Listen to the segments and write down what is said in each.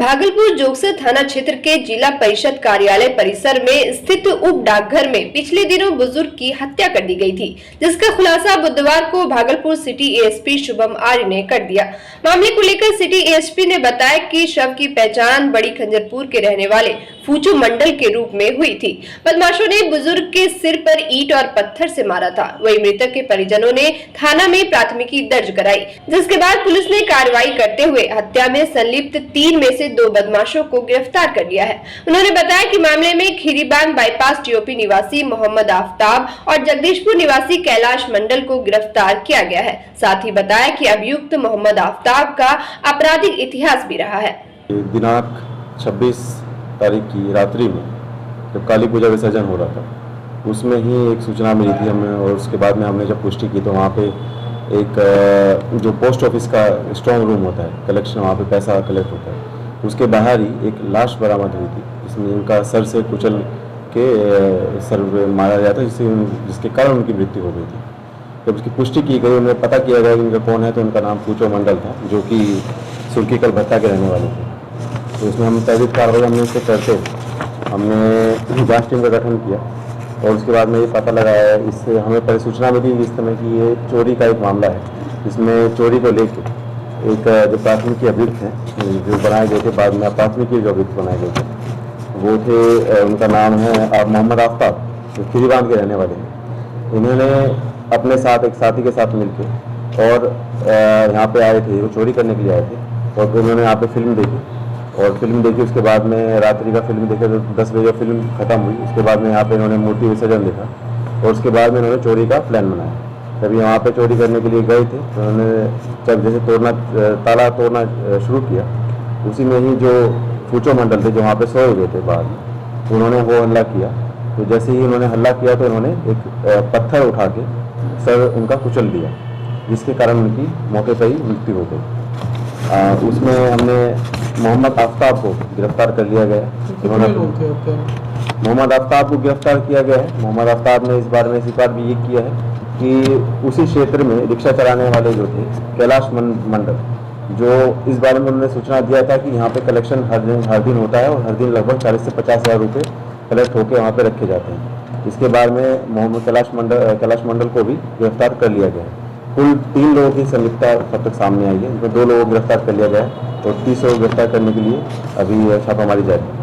भागलपुर जोगसर थाना क्षेत्र के जिला परिषद कार्यालय परिसर में स्थित उप डाकघर में पिछले दिनों बुजुर्ग की हत्या कर दी गई थी, जिसका खुलासा बुधवार को भागलपुर सिटी एएसपी शुभम आर्य ने कर दिया। मामले को लेकर सिटी एएसपी ने बताया कि शव की पहचान बड़ी खंजरपुर के रहने वाले फूचू मंडल के रूप में हुई थी। बदमाशों ने बुजुर्ग के सिर पर ईंट और पत्थर से मारा था। वहीं मृतक के परिजनों ने थाना में प्राथमिकी दर्ज कराई, जिसके बाद पुलिस ने कार्रवाई करते हुए हत्या में संलिप्त 3 में से 2 बदमाशों को गिरफ्तार कर लिया है। उन्होंने बताया कि मामले में खीरीबाग बाईपास टीओपी निवासी मोहम्मद आफ्ताब और जगदीशपुर निवासी कैलाश मंडल को गिरफ्तार किया गया है। साथ ही बताया कि अभियुक्त मोहम्मद आफ्ताब का आपराधिक इतिहास भी रहा है। दिनांक 26 तारीख की रात्रि में जब काली पूजा विसर्जन हो रहा था, उसमें ही एक सूचना मिली थी हमें, और उसके बाद में हमने जब पुष्टि की तो वहाँ पे एक जो पोस्ट ऑफिस का स्ट्रॉन्ग रूम होता है, कलेक्शन, वहाँ पे पैसा कलेक्ट होता है, उसके बाहर ही एक लाश बरामद हुई थी, जिसमें इनका सर से कुचल के सर मारा गया था, जिसके कारण उनकी मृत्यु हो गई थी। जब उसकी पुष्टि की गई, उन्हें पता किया गया कि इनका कौन है, तो उनका नाम फूचो मंडल था, जो कि सुर्खीकल भत्ता के रहने वाले थे। तो इसमें हम तहरीर कार्रवाई हमने इससे करते हमने जांच टीम का गठन किया, और उसके बाद में ये पता लगाया, इससे हमें पहले सूचना मिली इस समय कि ये चोरी का एक मामला है, जिसमें चोरी को लेकर एक जो प्राथमिकी अभियुक्त हैं जो बनाए गए थे, बाद में प्राथमिकी जो अभियुक्त बनाए गए थे वो थे, उनका नाम है मोहम्मद आफ्ताब, जो खीरीबाग के रहने वाले हैं। इन्होंने अपने साथ एक साथी के साथ मिलकर और यहाँ पे आए थे, वो चोरी करने के लिए आए थे, और फिर उन्होंने यहाँ पे फिल्म देखी, और फिल्म देखी, उसके बाद में रात्रि का फिल्म देखे तो 10 बजे फिल्म खत्म हुई। उसके बाद में यहाँ पे इन्होंने मूर्ति विसर्जन देखा, और उसके बाद में इन्होंने चोरी का प्लान बनाया। जब यहाँ पे चोरी करने के लिए गए थे तो उन्होंने जब जैसे ताला तोड़ना शुरू किया, उसी में ही जो फूचो मंडल थे जो वहाँ पे सोए हुए थे बाहर में, तो उन्होंने वो हमला किया। तो जैसे ही उन्होंने हमला किया तो उन्होंने एक पत्थर उठा के सर उनका कुचल दिया, जिसके कारण उनकी मौके पर ही मृत्यु हो गई। उसमें हमने मोहम्मद आफ्ताब को गिरफ्तार कर लिया गया। मोहम्मद आफ्ताब को गिरफ्तार किया गया है। मोहम्मद आफ्ताब ने इस बारे में स्वीकार भी ये किया है कि उसी क्षेत्र में रिक्शा चलाने वाले जो थे कैलाश मंडल, जो इस बारे में उन्होंने सूचना दिया था कि यहाँ पे कलेक्शन हर दिन होता है, और हर दिन लगभग 40 से 50 हज़ार रुपये कलेक्ट होकर वहाँ पे रखे जाते हैं। इसके बाद में मोहम्मद कैलाश मंडल को भी गिरफ्तार कर लिया गया है। कुल 3 लोगों की संलिप्तता अब तक सामने आई है, जिसमें 2 लोगों को गिरफ्तार कर लिया गया है, और 30 लोग गिरफ्तार करने के लिए अभी छापामारी जारी है।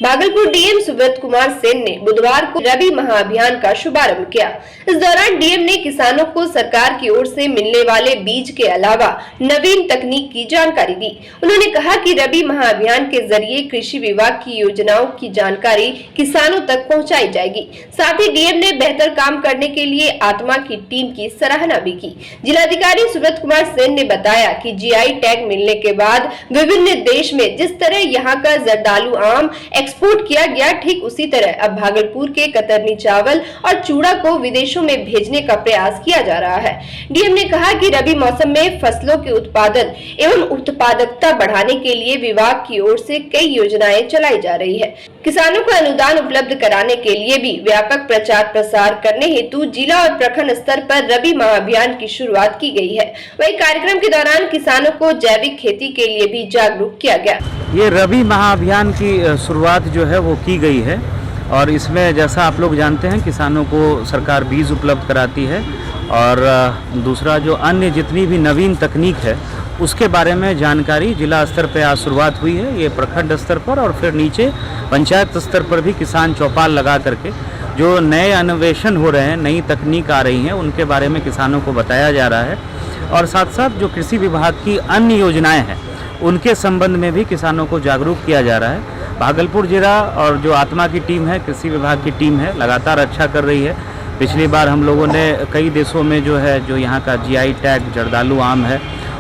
भागलपुर डीएम सुब्रत कुमार सेन ने बुधवार को रबी महाअभियान का शुभारंभ किया। इस दौरान डीएम ने किसानों को सरकार की ओर से मिलने वाले बीज के अलावा नवीन तकनीक की जानकारी दी। उन्होंने कहा कि रबी महाअभियान के जरिए कृषि विभाग की योजनाओं की जानकारी किसानों तक पहुंचाई जाएगी। साथ ही डीएम ने बेहतर काम करने के लिए आत्मा की टीम की सराहना भी की। जिलाधिकारी सुब्रत कुमार सेन ने बताया कि जीआई टैग मिलने के बाद विभिन्न देश में जिस तरह यहाँ का जर्दालू आम एक्सपोर्ट किया गया, ठीक उसी तरह अब भागलपुर के कतरनी चावल और चूड़ा को विदेशों में भेजने का प्रयास किया जा रहा है। डीएम ने कहा कि रबी मौसम में फसलों के उत्पादन एवं उत्पादकता बढ़ाने के लिए विभाग की ओर से कई योजनाएं चलाई जा रही है। किसानों को अनुदान उपलब्ध कराने के लिए भी व्यापक प्रचार प्रसार करने हेतु जिला और प्रखंड स्तर पर रबी महाअभियान की शुरुआत की गई है। वही कार्यक्रम के दौरान किसानों को जैविक खेती के लिए भी जागरूक किया गया। ये रबी महाअभियान की शुरुआत जो है वो की गई है, और इसमें जैसा आप लोग जानते हैं किसानों को सरकार बीज उपलब्ध कराती है, और दूसरा जो अन्य जितनी भी नवीन तकनीक है उसके बारे में जानकारी जिला स्तर पर आज शुरुआत हुई है। ये प्रखंड स्तर पर और फिर नीचे पंचायत स्तर पर भी किसान चौपाल लगा करके जो नए अन्वेषण हो रहे हैं, नई तकनीक आ रही हैं, उनके बारे में किसानों को बताया जा रहा है। और साथ साथ जो कृषि विभाग की अन्य योजनाएं हैं उनके संबंध में भी किसानों को जागरूक किया जा रहा है। भागलपुर जिला और जो आत्मा की टीम है, कृषि विभाग की टीम है, लगातार अच्छा कर रही है। पिछली बार हम लोगों ने कई देशों में जो है जो यहाँ का जीआई टैग जर्दालू आम है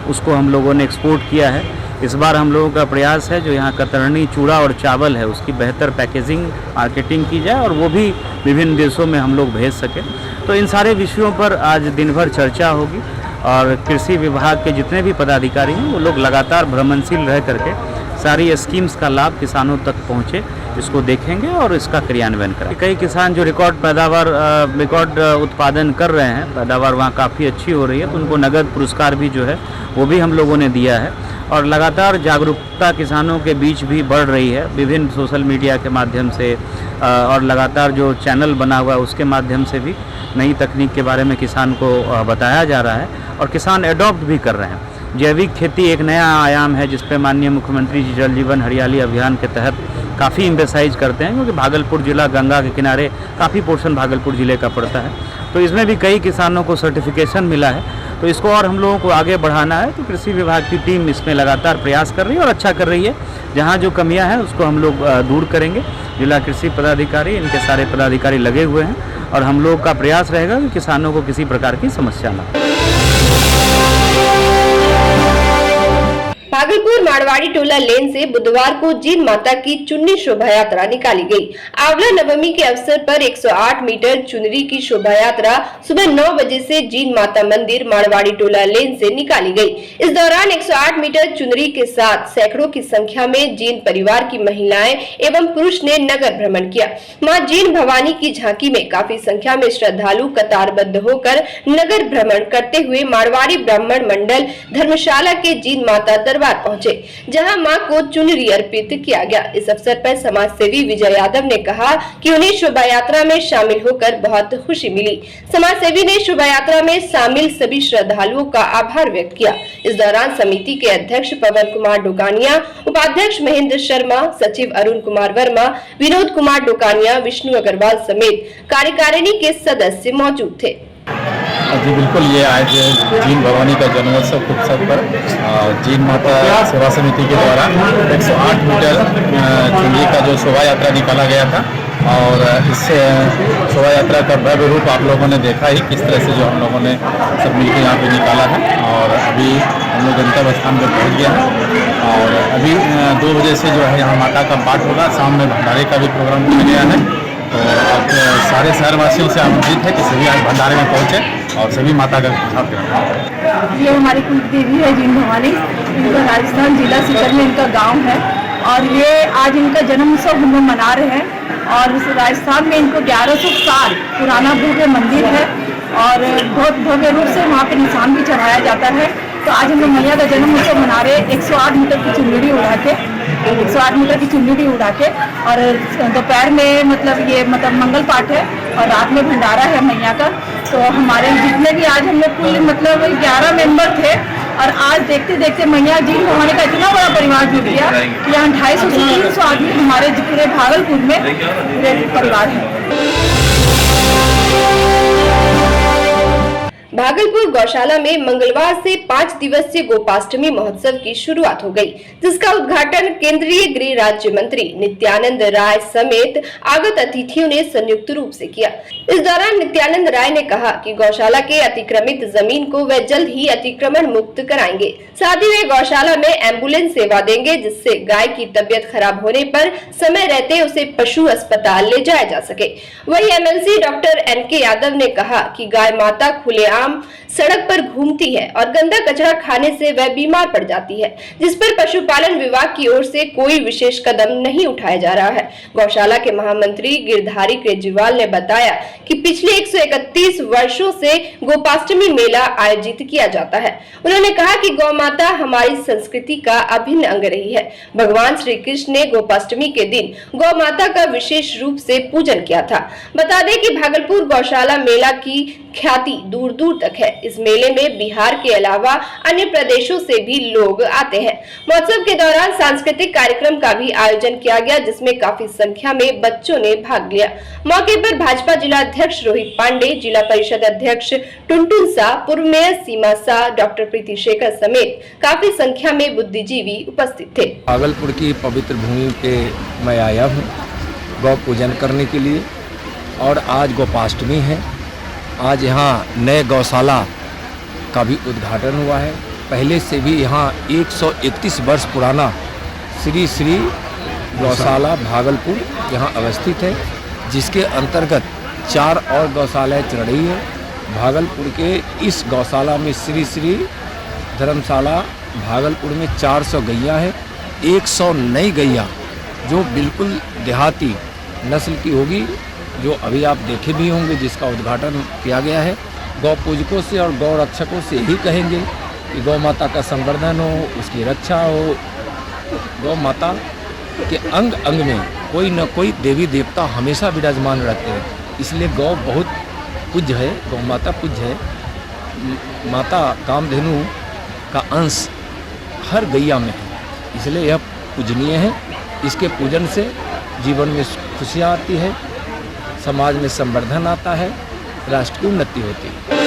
उसको हम लोगों ने एक्सपोर्ट किया है। इस बार हम लोगों का प्रयास है जो यहाँ कतरनी चूड़ा और चावल है उसकी बेहतर पैकेजिंग मार्केटिंग की जाए, और वो भी विभिन्न देशों में हम लोग भेज सकें। तो इन सारे विषयों पर आज दिन भर चर्चा होगी, और कृषि विभाग के जितने भी पदाधिकारी हैं वो लोग लगातार भ्रमणशील रह करके सारी स्कीम्स का लाभ किसानों तक पहुँचे, इसको देखेंगे और इसका क्रियान्वयन करेंगे। कई किसान जो रिकॉर्ड पैदावार रिकॉर्ड उत्पादन कर रहे हैं, पैदावार वहाँ काफ़ी अच्छी हो रही है, तो उनको नगद पुरस्कार भी जो है वो भी हम लोगों ने दिया है। और लगातार जागरूकता किसानों के बीच भी बढ़ रही है, विभिन्न सोशल मीडिया के माध्यम से और लगातार जो चैनल बना हुआ है उसके माध्यम से भी नई तकनीक के बारे में किसान को बताया जा रहा है और किसान एडॉप्ट भी कर रहे हैं। जैविक खेती एक नया आयाम है जिस पे माननीय मुख्यमंत्री जी जल जीवन हरियाली अभियान के तहत काफ़ी एम्फेसाइज करते हैं, क्योंकि भागलपुर जिला गंगा के किनारे काफ़ी पोर्शन भागलपुर ज़िले का पड़ता है, तो इसमें भी कई किसानों को सर्टिफिकेशन मिला है। तो इसको और हम लोगों को आगे बढ़ाना है, तो कृषि विभाग की टीम इसमें लगातार प्रयास कर रही है और अच्छा कर रही है। जहाँ जो कमियां हैं उसको हम लोग दूर करेंगे। जिला कृषि पदाधिकारी, इनके सारे पदाधिकारी लगे हुए हैं और हम लोग का प्रयास रहेगा कि किसानों को किसी प्रकार की समस्या ना हो। भागलपुर मारवाड़ी टोला लेन से बुधवार को जीन माता की चुन्नी शोभा यात्रा निकाली गई। आंवला नवमी के अवसर पर 108 मीटर चुनरी की शोभा यात्रा सुबह 9 बजे से जीन माता मंदिर मारवाड़ी टोला लेन से निकाली गई। इस दौरान 108 मीटर चुनरी के साथ सैकड़ों की संख्या में जीन परिवार की महिलाएं एवं पुरुष ने नगर भ्रमण किया। मां जीन भवानी की झांकी में काफी संख्या में श्रद्धालु कतारबद्ध होकर नगर भ्रमण करते हुए मारवाड़ी ब्राह्मण मंडल धर्मशाला के जीन माता दरबार पहुंचे, जहां मां को चुनरी अर्पित किया गया। इस अवसर पर समाज सेवी विजय यादव ने कहा कि उन्हें शोभा यात्रा में शामिल होकर बहुत खुशी मिली। समाज सेवी ने शोभा यात्रा में शामिल सभी श्रद्धालुओं का आभार व्यक्त किया। इस दौरान समिति के अध्यक्ष पवन कुमार डोकानिया, उपाध्यक्ष महेंद्र शर्मा, सचिव अरुण कुमार वर्मा, विनोद कुमार डोकानिया, विष्णु अग्रवाल समेत कार्यकारिणी के सदस्य मौजूद थे। जी बिल्कुल, ये आज जीन भवानी का जन्मोत्सव के अवसर पर जीन माता सेवा समिति के द्वारा 108 मीटर चुनरी का जो शोभा यात्रा निकाला गया था और इस शोभा यात्रा का भव्य रूप आप लोगों ने देखा ही, किस तरह से जो हम लोगों ने सब मिलकर यहाँ पे निकाला है। और अभी हम लोग गंतव्य स्थान पर पहुँच गया है और अभी 2 बजे से जो है यहाँ माता का पाठ होगा। शाम में भंडारे का भी प्रोग्राम किया गया है, तो आप सारे शहरवासियों से आमंत्रित है कि सभी आज भंडारे में पहुँचे और सभी माता का प्रसाद ग्रहण। ये हमारी कुल देवी है जीन भवानी, इनका राजस्थान जिला सीकर में इनका गांव है और ये आज इनका जन्म उत्सव हम लोग मना रहे हैं। और राजस्थान में इनको 1100 साल पुराना भव्य मंदिर है और बहुत भव्य रूप से वहाँ पे निशान भी चढ़ाया जाता है। तो आज हम लोग मैया का जन्म उत्सव मना रहे हैं 108 मीटर की चुनरी उड़ा के, 108 मीटर की चुनरी उड़ा के। और दोपहर में मतलब मंगल पाठ है और रात में भंडारा है मैया का। तो हमारे जितने भी आज हम लोग कुल 11 मेंबर थे और आज देखते देखते मैया जीन भवानी का इतना बड़ा परिवार जुट गया कि यहाँ 250 से 300 आदमी हमारे पूरे भागलपुर में पूरे परिवार है। भागलपुर गौशाला में मंगलवार से 5 दिवसीय गोपाष्टमी महोत्सव की शुरुआत हो गई, जिसका उद्घाटन केंद्रीय गृह राज्य मंत्री नित्यानंद राय समेत आगत अतिथियों ने संयुक्त रूप से किया। इस दौरान नित्यानंद राय ने कहा कि गौशाला के अतिक्रमित जमीन को वे जल्द ही अतिक्रमण मुक्त कराएंगे। साथ ही वे गौशाला में एम्बुलेंस सेवा देंगे, जिससे गाय की तबियत खराब होने पर समय रहते उसे पशु अस्पताल ले जाया जा सके। वही एमएलसी डॉक्टर NK यादव ने कहा कि गाय माता खुलेआम सड़क पर घूमती है और गंदा कचरा खाने से वह बीमार पड़ जाती है, जिस पर पशुपालन विभाग की ओर से कोई विशेष कदम नहीं उठाया जा रहा है। गौशाला के महामंत्री गिरधारी केजरीवाल ने बताया कि पिछले 131 वर्षों से गोपाष्टमी मेला आयोजित किया जाता है। उन्होंने कहा कि गौ माता हमारी संस्कृति का अभिन्न अंग रही है। भगवान श्री कृष्ण ने गोपाष्टमी के दिन गौ माता का विशेष रूप से पूजन किया था। बता दें कि भागलपुर गौशाला मेला की ख्याति दूर दूर तक है। इस मेले में बिहार के अलावा अन्य प्रदेशों से भी लोग आते हैं। महोत्सव के दौरान सांस्कृतिक कार्यक्रम का भी आयोजन किया गया, जिसमें काफी संख्या में बच्चों ने भाग लिया। मौके पर भाजपा जिला अध्यक्ष रोहित पांडे, जिला परिषद अध्यक्ष टुनटुन शाह, पूर्व मेयर सीमा शाह, डॉक्टर प्रीति शेखर समेत काफी संख्या में बुद्धिजीवी उपस्थित थे। भागलपुर की पवित्र भूमि पे मैं आया हूँ गौ पूजन करने के लिए और आज गोपाष्टमी है। आज यहाँ नए गौशाला का भी उद्घाटन हुआ है। पहले से भी यहाँ 131 वर्ष पुराना श्री श्री गौशाला भागलपुर यहाँ अवस्थित है, जिसके अंतर्गत 4 और गौशालाएँ चल रही है। भागलपुर के इस गौशाला में श्री श्री धर्मशाला भागलपुर में 400 गैया है, 100 नई गैया जो बिल्कुल देहाती नस्ल की होगी, जो अभी आप देखे भी होंगे, जिसका उद्घाटन किया गया है। गौ पूजकों से और गौ रक्षकों से यही कहेंगे कि गौ माता का संवर्धन हो, उसकी रक्षा हो। गौ माता के अंग अंग में कोई न कोई देवी देवता हमेशा विराजमान रहते हैं, इसलिए गौ बहुत पूज्य है, गौ माता पूज्य है। माता कामधेनु का अंश हर गैया में है, इसलिए यह पूजनीय है। इसके पूजन से जीवन में खुशियाँ आती है, समाज में संवर्धन आता है, राष्ट्र की उन्नति होती है।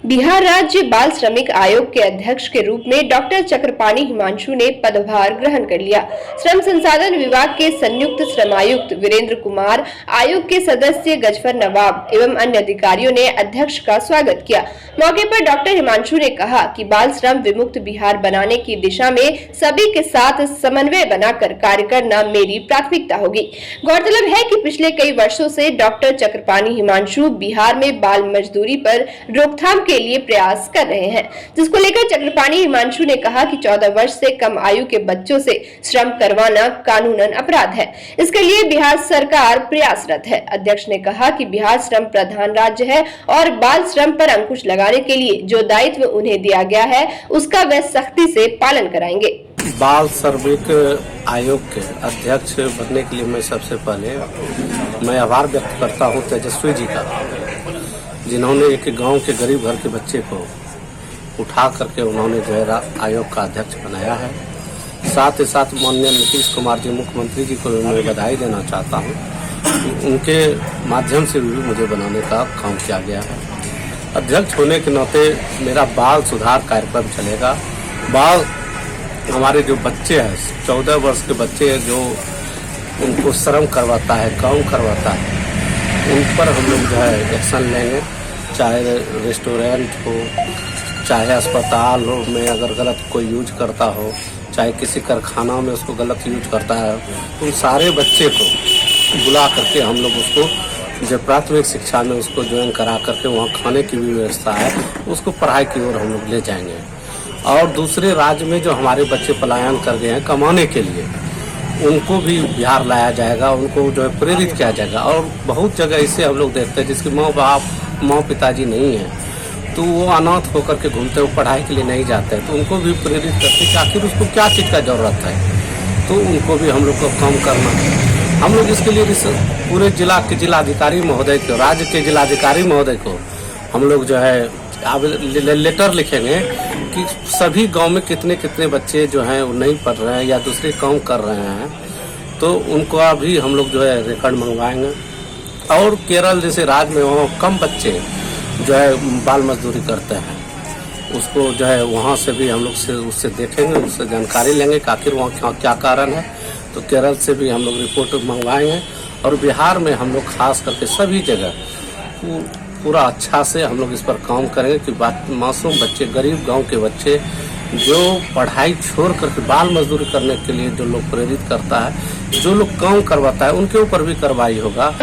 बिहार राज्य बाल श्रमिक आयोग के अध्यक्ष के रूप में डॉक्टर चक्रपाणी हिमांशु ने पदभार ग्रहण कर लिया। श्रम संसाधन विभाग के संयुक्त श्रम आयुक्त वीरेंद्र कुमार, आयोग के सदस्य गजफर नवाब एवं अन्य अधिकारियों ने अध्यक्ष का स्वागत किया। मौके पर डॉक्टर हिमांशु ने कहा कि बाल श्रम विमुक्त बिहार बनाने की दिशा में सभी के साथ समन्वय बनाकर कार्य करना मेरी प्राथमिकता होगी। गौरतलब है कि पिछले कई वर्षों से डॉक्टर चक्रपाणी हिमांशु बिहार में बाल मजदूरी पर रोकथाम के लिए प्रयास कर रहे हैं, जिसको लेकर चक्रपाणी हिमांशु ने कहा कि 14 वर्ष से कम आयु के बच्चों से श्रम करवाना कानूनन अपराध है। इसके लिए बिहार सरकार प्रयासरत है। अध्यक्ष ने कहा कि बिहार श्रम प्रधान राज्य है और बाल श्रम पर अंकुश लगाने के लिए जो दायित्व उन्हें दिया गया है उसका वे सख्ती से पालन कराएंगे। बाल श्रमिक आयोग के अध्यक्ष बनने के लिए मैं सबसे पहले मैं आभार व्यक्त करता हूं तेजस्वी जी का, जिन्होंने एक गांव के गरीब घर के बच्चे को उठा करके उन्होंने जो है आयोग का अध्यक्ष बनाया है। साथ ही साथ माननीय नीतीश कुमार जी मुख्यमंत्री जी को मैं बधाई देना चाहता हूं, उनके माध्यम से भी मुझे बनाने का काम किया गया है। अध्यक्ष होने के नाते मेरा बाल सुधार कार्यक्रम चलेगा। बाल हमारे जो बच्चे हैं, 14 वर्ष के बच्चे हैं, जो उनको श्रम करवाता है, काम करवाता है, उन पर हम लोग जो है एक्शन लेंगे। चाहे रेस्टोरेंट हो, चाहे अस्पताल हो में अगर गलत कोई यूज करता हो, चाहे किसी कारखाना में उसको गलत यूज करता है, उन सारे बच्चे को बुला करके हम लोग उसको जो प्राथमिक शिक्षा में उसको ज्वाइन करा करके वहाँ खाने की भी व्यवस्था है, उसको पढ़ाई की ओर हम लोग ले जाएंगे। और दूसरे राज्य में जो हमारे बच्चे पलायन कर गए हैं कमाने के लिए, उनको भी बिहार लाया जाएगा, उनको जो है प्रेरित किया जाएगा। और बहुत जगह इसे हम लोग देखते हैं जिसके माँ पिताजी नहीं है, तो वो अनाथ होकर के घूमते हुए पढ़ाई के लिए नहीं जाते हैं, तो उनको भी प्रेरित करते कि आखिर उसको क्या चीज़ का ज़रूरत है, तो उनको भी हम लोग को काम करना है। हम लोग इसके लिए पूरे जिला के जिलाधिकारी महोदय को, राज्य के जिलाधिकारी महोदय को हम लोग जो है अब लेटर लिखेंगे कि सभी गांव में कितने कितने बच्चे जो हैं वो नहीं पढ़ रहे हैं या दूसरे काम कर रहे हैं, तो उनको अभी हम लोग जो है रिकॉर्ड मंगवाएंगे। और केरल जैसे राज्य में वहाँ कम बच्चे जो है बाल मजदूरी करते हैं, उसको जो है वहाँ से भी हम लोग से उससे देखेंगे, उससे जानकारी लेंगे कि आखिर वहाँ क्या कारण है। तो केरल से भी हम लोग रिपोर्ट मंगवाएंगे। और बिहार में हम लोग खास करके सभी जगह पूरा अच्छा से हम लोग इस पर काम करेंगे कि मासूम बच्चे, गरीब गांव के बच्चे जो पढ़ाई छोड़ करके बाल मजदूरी करने के लिए जो लोग प्रेरित करता है, जो लोग काम करवाता है, उनके ऊपर भी कार्रवाई होगा।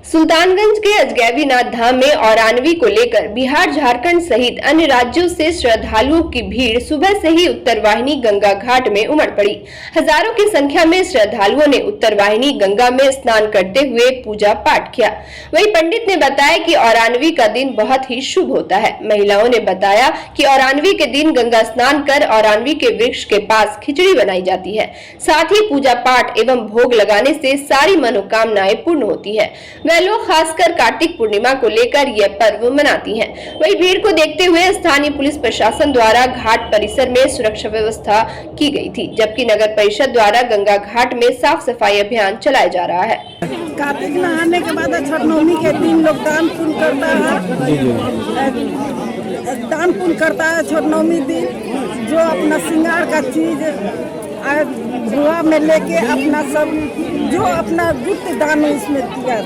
सुल्तानगंज के अजगैबीनाथ धाम में औरानवी को लेकर बिहार, झारखंड सहित अन्य राज्यों से श्रद्धालुओं की भीड़ सुबह से ही उत्तरवाहिनी गंगा घाट में उमड़ पड़ी। हजारों की संख्या में श्रद्धालुओं ने उत्तरवाहिनी गंगा में स्नान करते हुए पूजा पाठ किया। वहीं पंडित ने बताया कि औरानवी का दिन बहुत ही शुभ होता है। महिलाओं ने बताया कि औरानवी के दिन गंगा स्नान कर औरानवी के वृक्ष के पास खिचड़ी बनाई जाती है। साथ ही पूजा पाठ एवं भोग लगाने से सारी मनोकामनाएं पूर्ण होती है। लोग खासकर कार्तिक पूर्णिमा को लेकर यह पर्व मनाती हैं। वहीं भीड़ को देखते हुए स्थानीय पुलिस प्रशासन द्वारा घाट परिसर में सुरक्षा व्यवस्था की गई थी, जबकि नगर परिषद द्वारा गंगा घाट में साफ सफाई अभियान चलाया जा रहा है। कार्तिक नहाने के बाद छठ नवमी के दिन लोग दान पुण्य करता है। छठ नवमी दिन जो अपना श्रृंगार का चीज धुआं में लेके अपना सब जो अपना गुप्त दान इसमें दिया,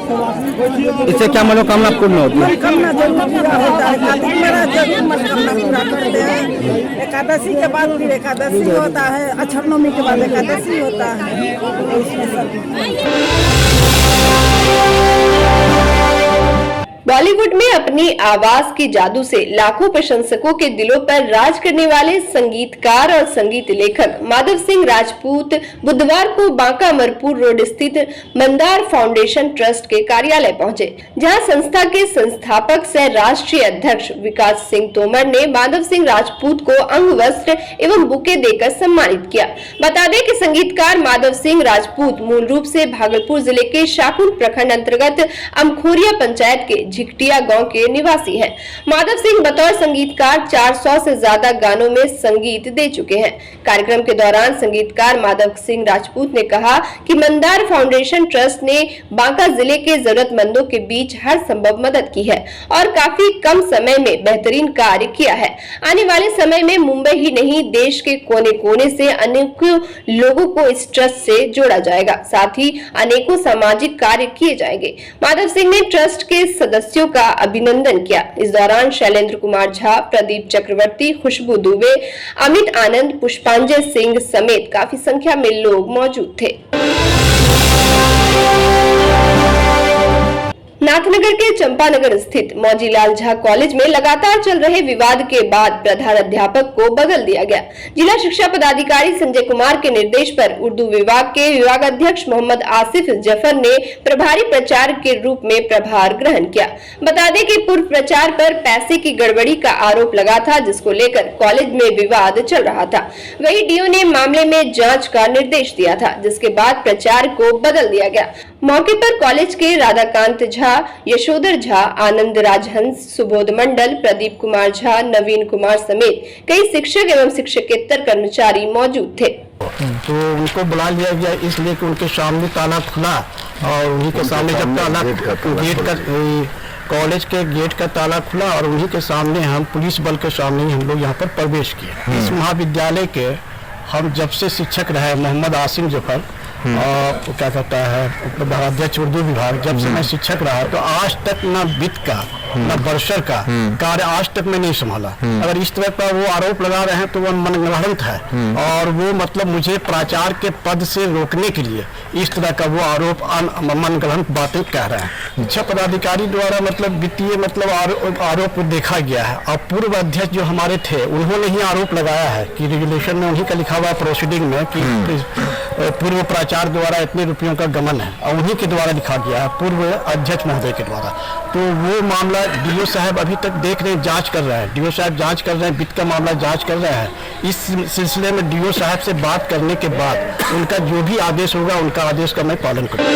इससे क्या मनोकामना पूर्ण होती है? मनोकामना जरूर पूरा होता है। कार्तिक महाराज जरूर मनोकामना पूरा करते हैं। एकादशी के बाद फिर एकादशी होता है, छठ नवमी के बाद एकादशी होता है, इसमें सब बॉलीवुड में अपनी आवाज के जादू से लाखों प्रशंसकों के दिलों पर राज करने वाले संगीतकार और संगीत लेखक माधव सिंह राजपूत बुधवार को बांका अमरपुर रोड स्थित मंदार फाउंडेशन ट्रस्ट के कार्यालय पहुंचे, जहां संस्था के संस्थापक सह राष्ट्रीय अध्यक्ष विकास सिंह तोमर ने माधव सिंह राजपूत को अंग वस्त्र एवं बुके देकर सम्मानित किया। बता दें कि संगीतकार माधव सिंह राजपूत मूल रूप से भागलपुर जिले के शाकुल प्रखंड अंतर्गत अमखोरिया पंचायत के झिकटिया गांव के निवासी हैं। माधव सिंह बतौर संगीतकार 400 से ज्यादा गानों में संगीत दे चुके हैं। कार्यक्रम के दौरान संगीतकार माधव सिंह राजपूत ने कहा कि मंदार फाउंडेशन ट्रस्ट ने बांका जिले के जरूरतमंदों के बीच हर संभव मदद की है और काफी कम समय में बेहतरीन कार्य किया है। आने वाले समय में मुंबई ही नहीं देश के कोने कोने से अनेकों लोगों को इस ट्रस्ट से जोड़ा जाएगा, साथ ही अनेकों सामाजिक कार्य किए जाएंगे। माधव सिंह ने ट्रस्ट के सदस्यों का अभिनंदन किया। इस दौरान शैलेंद्र कुमार झा, प्रदीप चक्रवर्ती, खुशबू दुबे, अमित आनंद, पुष्पांजल सिंह समेत काफी संख्या में लोग मौजूद थे। नाथनगर के चंपानगर स्थित मौजीलाल झा कॉलेज में लगातार चल रहे विवाद के बाद प्रधानाध्यापक को बदल दिया गया। जिला शिक्षा पदाधिकारी संजय कुमार के निर्देश पर उर्दू विभाग के विभागाध्यक्ष मोहम्मद आसिफ जफर ने प्रभारी प्राचार्य के रूप में प्रभार ग्रहण किया। बता दें कि पूर्व प्राचार्य पर पैसे की गड़बड़ी का आरोप लगा था, जिसको लेकर कॉलेज में विवाद चल रहा था। वही डीओ ने मामले में जाँच का निर्देश दिया था, जिसके बाद प्राचार्य को बदल दिया गया। मौके पर कॉलेज के राधाकांत झा, यशोधर झा, आनंद राजहंस, सुबोध मंडल, प्रदीप कुमार झा, नवीन कुमार समेत कई शिक्षक एवं शिक्षकेतर कर्मचारी मौजूद थे। तो उनको बुला लिया गया इसलिए कि उनके सामने ताला खुला और उन्हीं के सामने जब ताला गेट का कॉलेज के गेट का ताला खुला और उन्हीं के सामने हम पुलिस बल के सामने हम लोग यहाँ पर प्रवेश किए। इस महाविद्यालय के हम जब से शिक्षक रहे मोहम्मद आसिम जफर और क्या कहता है अध्यक्ष उर्दू विभाग, जब से मैं शिक्षक रहा तो आज तक न वित्त का न बर्षर का कार्य आज तक मैं नहीं संभाला। अगर इस तरह का वो आरोप लगा रहे हैं तो वो मनगढ़ंत है और वो मतलब मुझे प्राचार्य के पद से रोकने के लिए इस तरह का वो आरोप मनगढ़ंत बातें कह रहे हैं। शिक्षा पदाधिकारी द्वारा मतलब वित्तीय मतलब आरोप देखा गया है और पूर्व अध्यक्ष जो हमारे थे उन्होंने ही आरोप लगाया है कि रेगुलेशन में उन्हीं का लिखा हुआ प्रोसीडिंग में कि पूर्व प्राचार्य द्वारा इतने रुपयों का गमन है और उन्हीं के द्वारा लिखा गया है पूर्व अध्यक्ष महोदय के द्वारा। तो वो मामला डीओ साहब अभी तक देख रहे हैं, जांच कर रहे हैं। डीओ साहब जांच कर रहे हैं, वित्त का मामला जांच कर रहे हैं। इस सिलसिले में डीओ साहब से बात करने के बाद उनका जो भी आदेश होगा उनका आदेश का मैं पालन करूँगा।